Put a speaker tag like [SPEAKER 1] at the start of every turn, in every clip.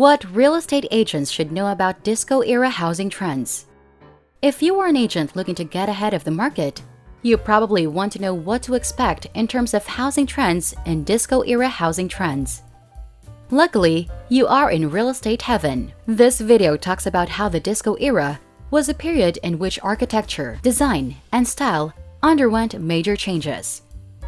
[SPEAKER 1] What real estate agents should know about disco-era housing trends. If you are an agent looking to get ahead of the market, you probably want to know what to expect in terms of housing trends and disco-era housing trends. Luckily, you are in real estate heaven. This video talks about how the disco era was a period in which architecture, design, and style underwent major changes.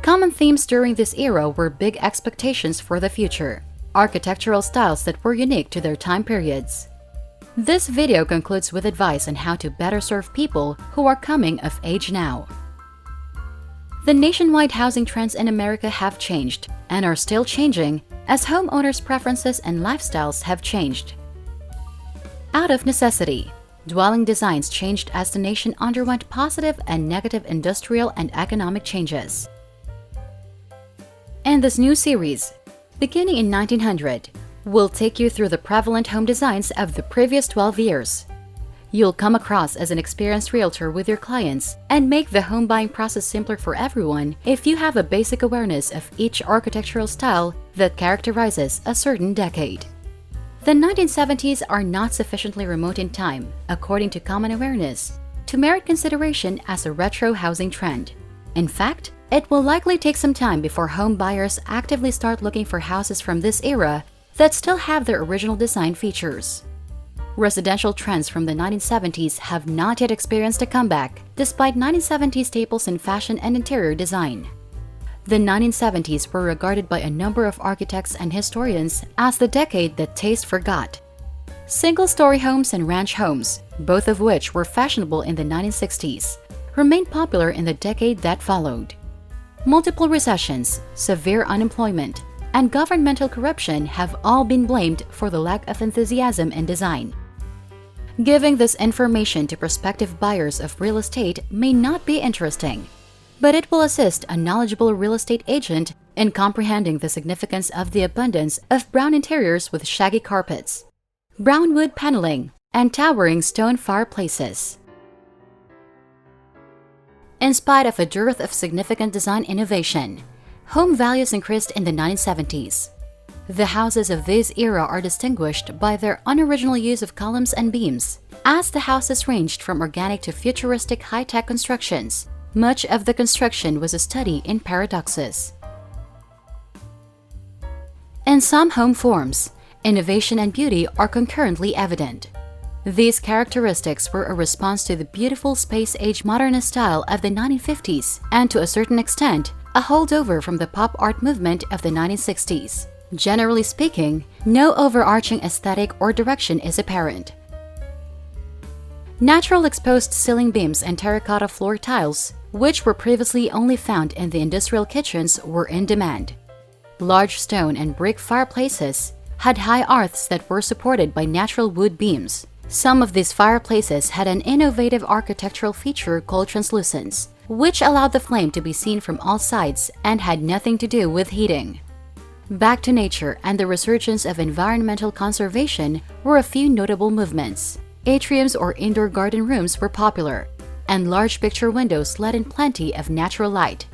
[SPEAKER 1] Common themes during this era were big expectations for the future, architectural styles that were unique to their time periods. This video concludes with advice on how to better serve people who are coming of age now. The nationwide housing trends in America have changed and are still changing as homeowners' preferences and lifestyles have changed. Out of necessity, dwelling designs changed as the nation underwent positive and negative industrial and economic changes. In this new series, beginning in 1900, we'll take you through the prevalent home designs of the previous 12 years. You'll come across as an experienced realtor with your clients and make the home buying process simpler for everyone if you have a basic awareness of each architectural style that characterizes a certain decade. The 1970s are not sufficiently remote in time, according to common awareness, to merit consideration as a retro housing trend. In fact, it will likely take some time before home buyers actively start looking for houses from this era that still have their original design features. Residential trends from the 1970s have not yet experienced a comeback, despite 1970s staples in fashion and interior design. The 1970s were regarded by a number of architects and historians as the decade that taste forgot. Single-story homes and ranch homes, both of which were fashionable in the 1960s, remained popular in the decade that followed. Multiple recessions, severe unemployment, and governmental corruption have all been blamed for the lack of enthusiasm in design. Giving this information to prospective buyers of real estate may not be interesting, but it will assist a knowledgeable real estate agent in comprehending the significance of the abundance of brown interiors with shaggy carpets, brown wood paneling, and towering stone fireplaces. In spite of a dearth of significant design innovation, home values increased in the 1970s. The houses of this era are distinguished by their unoriginal use of columns and beams. As the houses ranged from organic to futuristic high-tech constructions, much of the construction was a study in paradoxes. In some home forms, innovation and beauty are concurrently evident. These characteristics were a response to the beautiful space-age modernist style of the 1950s and, to a certain extent, a holdover from the pop art movement of the 1960s. Generally speaking, no overarching aesthetic or direction is apparent. Natural exposed ceiling beams and terracotta floor tiles, which were previously only found in the industrial kitchens, were in demand. Large stone and brick fireplaces had high hearths that were supported by natural wood beams. Some of these fireplaces had an innovative architectural feature called translucence, which allowed the flame to be seen from all sides and had nothing to do with heating. Back to nature and the resurgence of environmental conservation were a few notable movements. Atriums or indoor garden rooms were popular, and large picture windows let in plenty of natural light.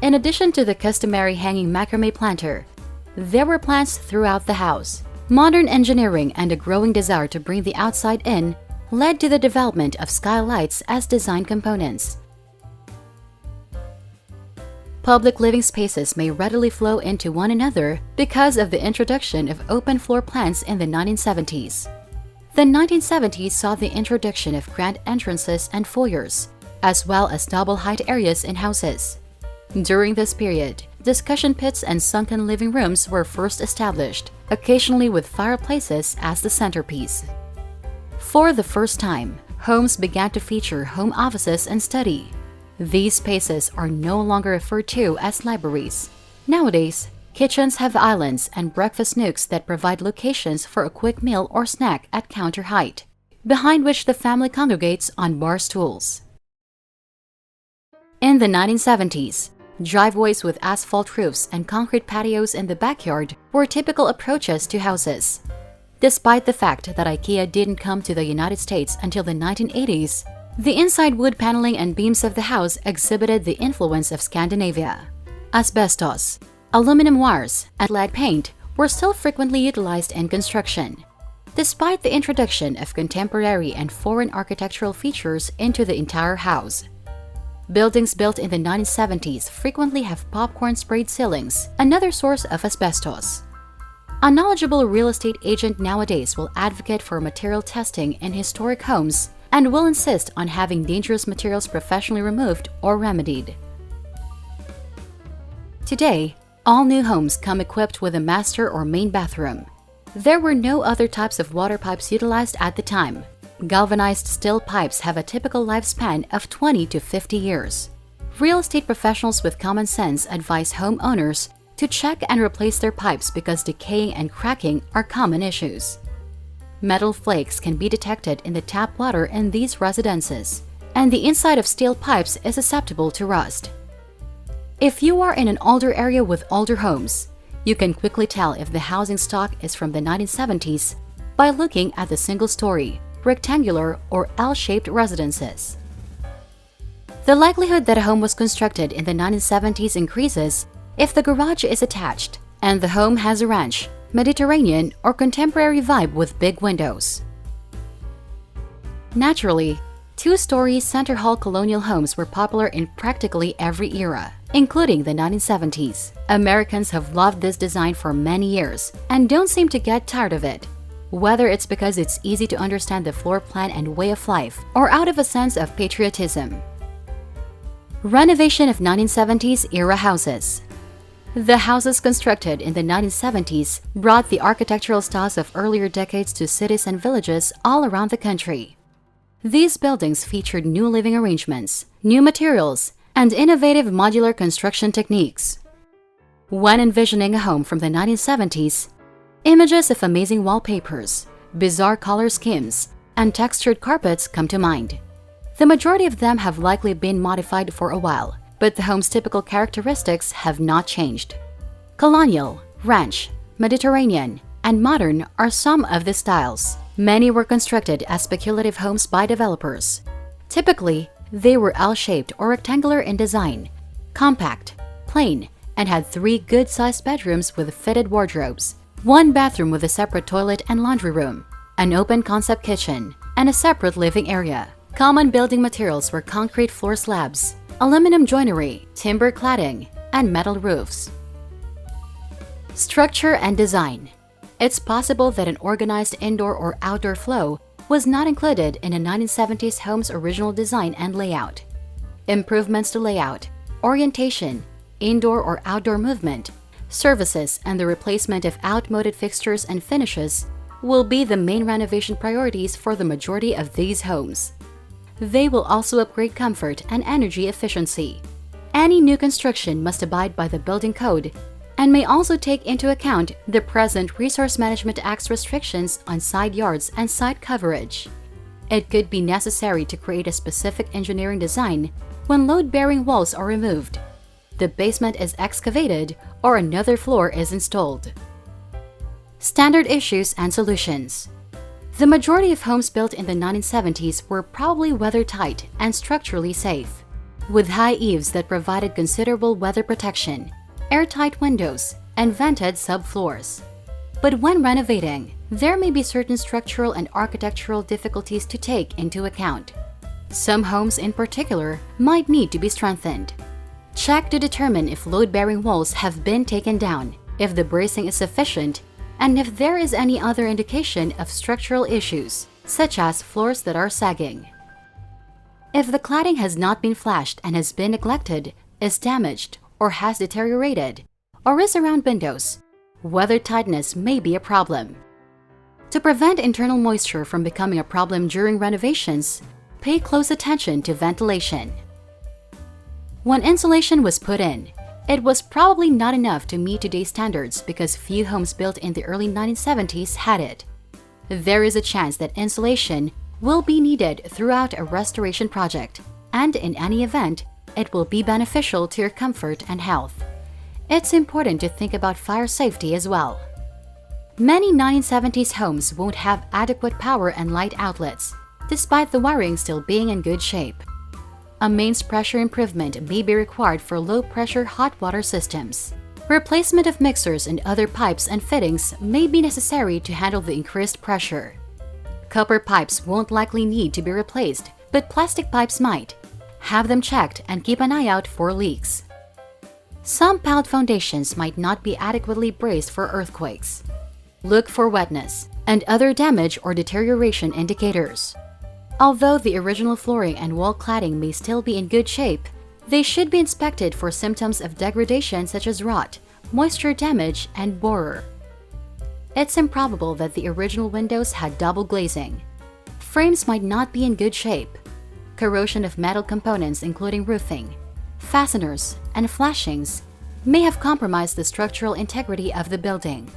[SPEAKER 1] In addition to the customary hanging macrame planter, there were plants throughout the house. Modern engineering and a growing desire to bring the outside in led to the development of skylights as design components. Public living spaces may readily flow into one another because of the introduction of open floor plans in the 1970s. The 1970s saw the introduction of grand entrances and foyers, as well as double-height areas in houses. During this period, discussion pits and sunken living rooms were first established, occasionally with fireplaces as the centerpiece. For the first time, homes began to feature home offices and study. These spaces are no longer referred to as libraries. Nowadays, kitchens have islands and breakfast nooks that provide locations for a quick meal or snack at counter height, behind which the family congregates on bar stools. In the 1970s, driveways with asphalt roofs and concrete patios in the backyard were typical approaches to houses. Despite the fact that IKEA didn't come to the United States until the 1980s, the inside wood paneling and beams of the house exhibited the influence of Scandinavia. Asbestos, aluminum wires, and lead paint were still frequently utilized in construction. despite the introduction of contemporary and foreign architectural features into the entire house. Buildings built in the 1970s frequently have popcorn-sprayed ceilings, another source of asbestos. A knowledgeable real estate agent nowadays will advocate for material testing in historic homes and will insist on having dangerous materials professionally removed or remedied. Today, all new homes come equipped with a master or main bathroom. There were no other types of water pipes utilized at the time. Galvanized steel pipes have a typical lifespan of 20 to 50 years. Real estate professionals with common sense advise homeowners to check and replace their pipes because decaying and cracking are common issues. Metal flakes can be detected in the tap water in these residences, and the inside of steel pipes is susceptible to rust. If you are in an older area with older homes, you can quickly tell if the housing stock is from the 1970s by looking at the single-story, rectangular, or L-shaped residences. The likelihood that a home was constructed in the 1970s increases if the garage is attached and the home has a ranch, Mediterranean, or contemporary vibe with big windows. Naturally, two-story center hall colonial homes were popular in practically every era, including the 1970s. Americans have loved this design for many years and don't seem to get tired of it, whether it's because it's easy to understand the floor plan and way of life or out of a sense of patriotism. Renovation of 1970s era houses. The houses constructed in the 1970s brought the architectural styles of earlier decades to cities and villages all around the country. These buildings featured new living arrangements, new materials, and innovative modular construction techniques. When envisioning a home from the 1970s, images of amazing wallpapers, bizarre color schemes, and textured carpets come to mind. The majority of them have likely been modified for a while, but the home's typical characteristics have not changed. Colonial, ranch, Mediterranean, and modern are some of the styles. Many were constructed as speculative homes by developers. Typically, they were L-shaped or rectangular in design, compact, plain, and had 3 good-sized bedrooms with fitted wardrobes, 1 bathroom with a separate toilet and laundry room, an open-concept kitchen, and a separate living area. Common building materials were concrete floor slabs, aluminum joinery, timber cladding, and metal roofs. Structure and design. It's possible that an organized indoor or outdoor flow was not included in a 1970s home's original design and layout. Improvements to layout, orientation, indoor or outdoor movement, services, and the replacement of outmoded fixtures and finishes will be the main renovation priorities for the majority of these homes. They will also upgrade comfort and energy efficiency. Any new construction must abide by the building code and may also take into account the present Resource Management Act's restrictions on side yards and side coverage. It could be necessary to create a specific engineering design when load-bearing walls are removed, the basement is excavated, or another floor is installed. Standard issues and solutions. The majority of homes built in the 1970s were probably weather-tight and structurally safe, with high eaves that provided considerable weather protection, airtight windows, and vented subfloors. But when renovating, there may be certain structural and architectural difficulties to take into account. Some homes in particular might need to be strengthened. Check to determine if load-bearing walls have been taken down, if the bracing is sufficient, and if there is any other indication of structural issues, such as floors that are sagging. If the cladding has not been flashed and has been neglected, is damaged, or has deteriorated, or is around windows, weather tightness may be a problem. To prevent internal moisture from becoming a problem during renovations, pay close attention to ventilation. When insulation was put in, it was probably not enough to meet today's standards because few homes built in the early 1970s had it. There is a chance that insulation will be needed throughout a restoration project, and in any event, it will be beneficial to your comfort and health. It's important to think about fire safety as well. Many 1970s homes won't have adequate power and light outlets, despite the wiring still being in good shape. A mains pressure improvement may be required for low-pressure hot water systems. Replacement of mixers and other pipes and fittings may be necessary to handle the increased pressure. Copper pipes won't likely need to be replaced, but plastic pipes might. Have them checked and keep an eye out for leaks. Some piled foundations might not be adequately braced for earthquakes. Look for wetness and other damage or deterioration indicators. Although the original flooring and wall cladding may still be in good shape, they should be inspected for symptoms of degradation such as rot, moisture damage, and borer. It's improbable that the original windows had double glazing. Frames might not be in good shape. Corrosion of metal components including roofing, fasteners, and flashings may have compromised the structural integrity of the building.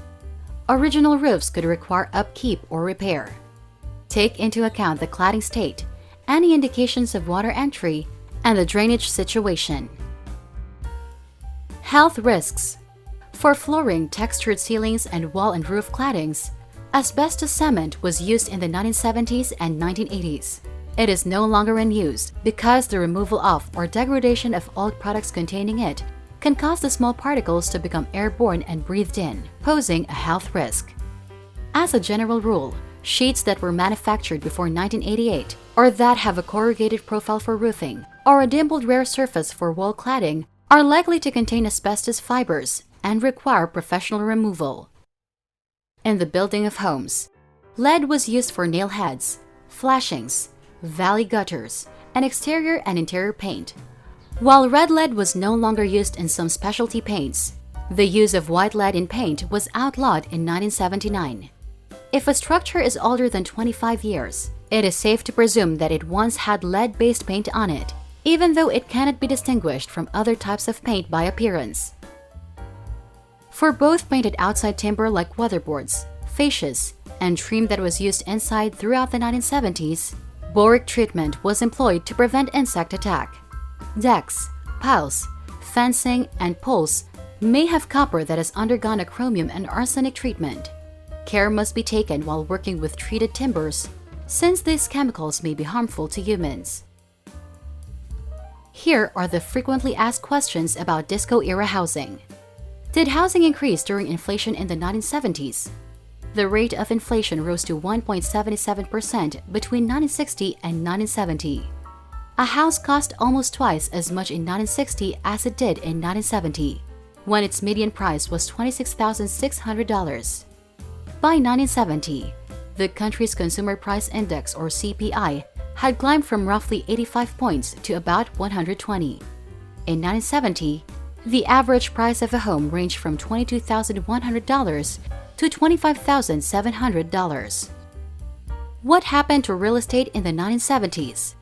[SPEAKER 1] Original roofs could require upkeep or repair. Take into account the cladding state, any indications of water entry, and the drainage situation. Health risks. For flooring, textured ceilings, and wall and roof claddings, asbestos cement was used in the 1970s and 1980s. It is no longer in use because the removal of or degradation of old products containing it can cause the small particles to become airborne and breathed in, posing a health risk. As a general rule, sheets that were manufactured before 1988 or that have a corrugated profile for roofing or a dimpled rear surface for wall cladding are likely to contain asbestos fibers and require professional removal. In the building of homes, lead was used for nail heads, flashings, valley gutters, and exterior and interior paint. While red lead was no longer used in some specialty paints, the use of white lead in paint was outlawed in 1979. If a structure is older than 25 years, it is safe to presume that it once had lead-based paint on it, even though it cannot be distinguished from other types of paint by appearance. For both painted outside timber like weatherboards, fascias, and trim that was used inside throughout the 1970s, boric treatment was employed to prevent insect attack. Decks, piles, fencing, and poles may have copper that has undergone a chromium and arsenic treatment. Care must be taken while working with treated timbers, since these chemicals may be harmful to humans. Here are the frequently asked questions about disco-era housing. Did housing increase during inflation in the 1970s? The rate of inflation rose to 1.77% between 1960 and 1970. A house cost almost twice as much in 1960 as it did in 1970, when its median price was $26,600. By 1970, the country's Consumer Price Index, or CPI, had climbed from roughly 85 points to about 120. In 1970, the average price of a home ranged from $22,100 to $25,700. What happened to real estate in the 1970s?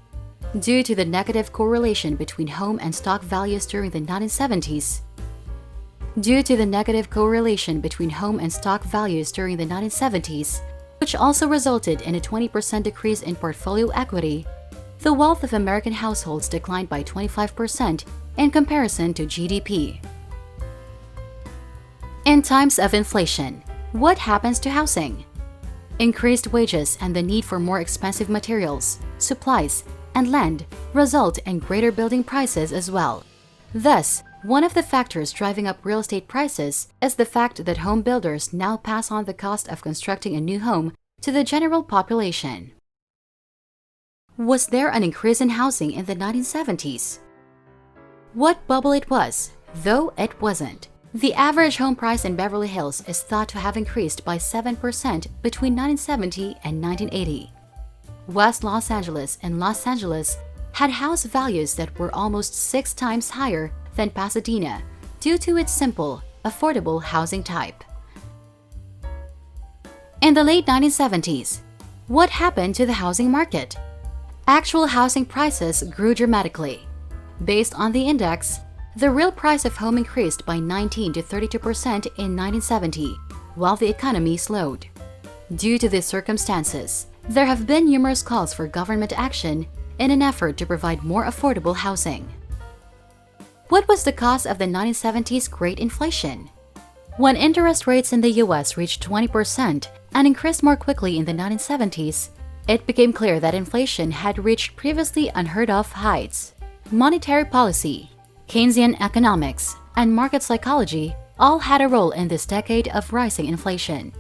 [SPEAKER 1] Due to the negative correlation between home and stock values during the 1970s, which also resulted in a 20% decrease in portfolio equity, the wealth of American households declined by 25% in comparison to GDP. In times of inflation, what happens to housing? Increased wages and the need for more expensive materials, supplies, and land result in greater building prices as well. Thus, one of the factors driving up real estate prices is the fact that home builders now pass on the cost of constructing a new home to the general population. Was there an increase in housing in the 1970s? What bubble it was, though it wasn't. The average home price in Beverly Hills is thought to have increased by 7% between 1970 and 1980. West Los Angeles and Los Angeles had house values that were almost 6 times higher than Pasadena due to its simple, affordable housing type. In the late 1970s, what happened to the housing market? Actual housing prices grew dramatically. Based on the index, the real price of home increased by 19 to 32% in 1970, while the economy slowed. Due to these circumstances, there have been numerous calls for government action in an effort to provide more affordable housing. What was the cause of the 1970s Great Inflation? When interest rates in the US reached 20% and increased more quickly in the 1970s, it became clear that inflation had reached previously unheard of heights. Monetary policy, Keynesian economics, and market psychology all had a role in this decade of rising inflation.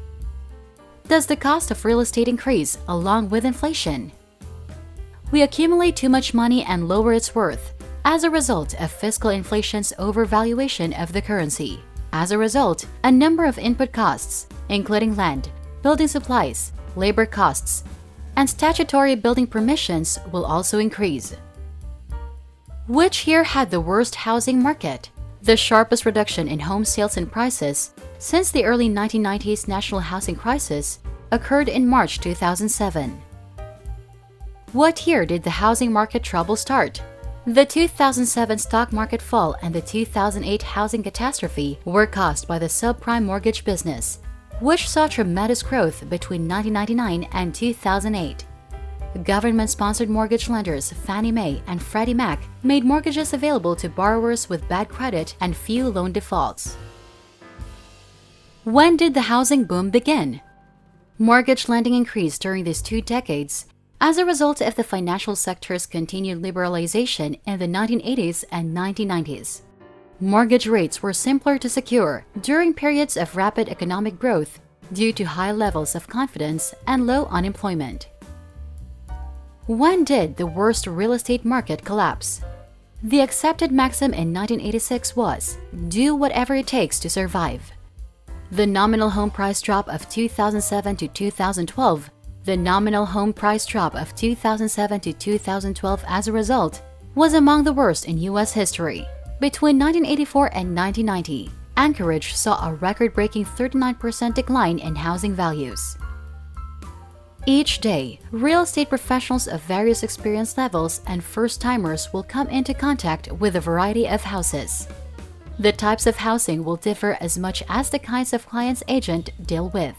[SPEAKER 1] Does the cost of real estate increase along with inflation? We accumulate too much money and lower its worth as a result of fiscal inflation's overvaluation of the currency. As a result, a number of input costs, including land, building supplies, labor costs, and statutory building permissions, will also increase. Which year had the worst housing market? The sharpest reduction in home sales and prices since the early 1990s national housing crisis occurred in March 2007. What year did the housing market trouble start? The 2007 stock market fall and the 2008 housing catastrophe were caused by the subprime mortgage business, which saw tremendous growth between 1999 and 2008. Government-sponsored mortgage lenders Fannie Mae and Freddie Mac made mortgages available to borrowers with bad credit and few loan defaults. When did the housing boom begin? Mortgage lending increased during these 2 decades as a result of the financial sector's continued liberalization in the 1980s and 1990s. Mortgage rates were simpler to secure during periods of rapid economic growth due to high levels of confidence and low unemployment. When did the worst real estate market collapse? The accepted maxim in 1986 was, "Do whatever it takes to survive." The nominal home price drop of 2007 to 2012, the nominal home price drop of 2007 to 2012 as a result, was among the worst in U.S. history. Between 1984 and 1990, Anchorage saw a record-breaking 39% decline in housing values. Each day, real estate professionals of various experience levels and first-timers will come into contact with a variety of houses. The types of housing will differ as much as the kinds of clients agent deal with.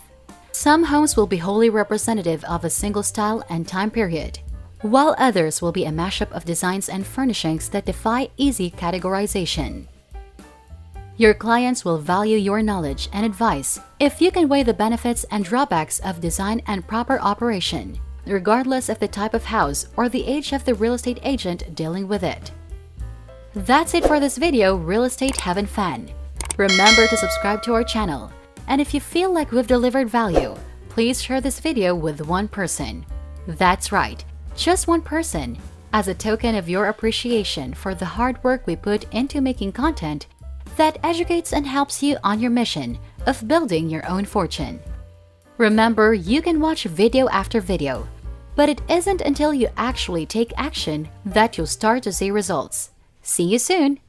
[SPEAKER 1] Some homes will be wholly representative of a single style and time period, while others will be a mashup of designs and furnishings that defy easy categorization. Your clients will value your knowledge and advice if you can weigh the benefits and drawbacks of design and proper operation, regardless of the type of house or the age of the real estate agent dealing with it. That's it for this video, Real Estate Heaven fan. Remember to subscribe to our channel, and if you feel like we've delivered value, please share this video with one person. That's right, just one person, as a token of your appreciation for the hard work we put into making content that educates and helps you on your mission of building your own fortune. Remember, you can watch video after video, but it isn't until you actually take action that you'll start to see results. See you soon!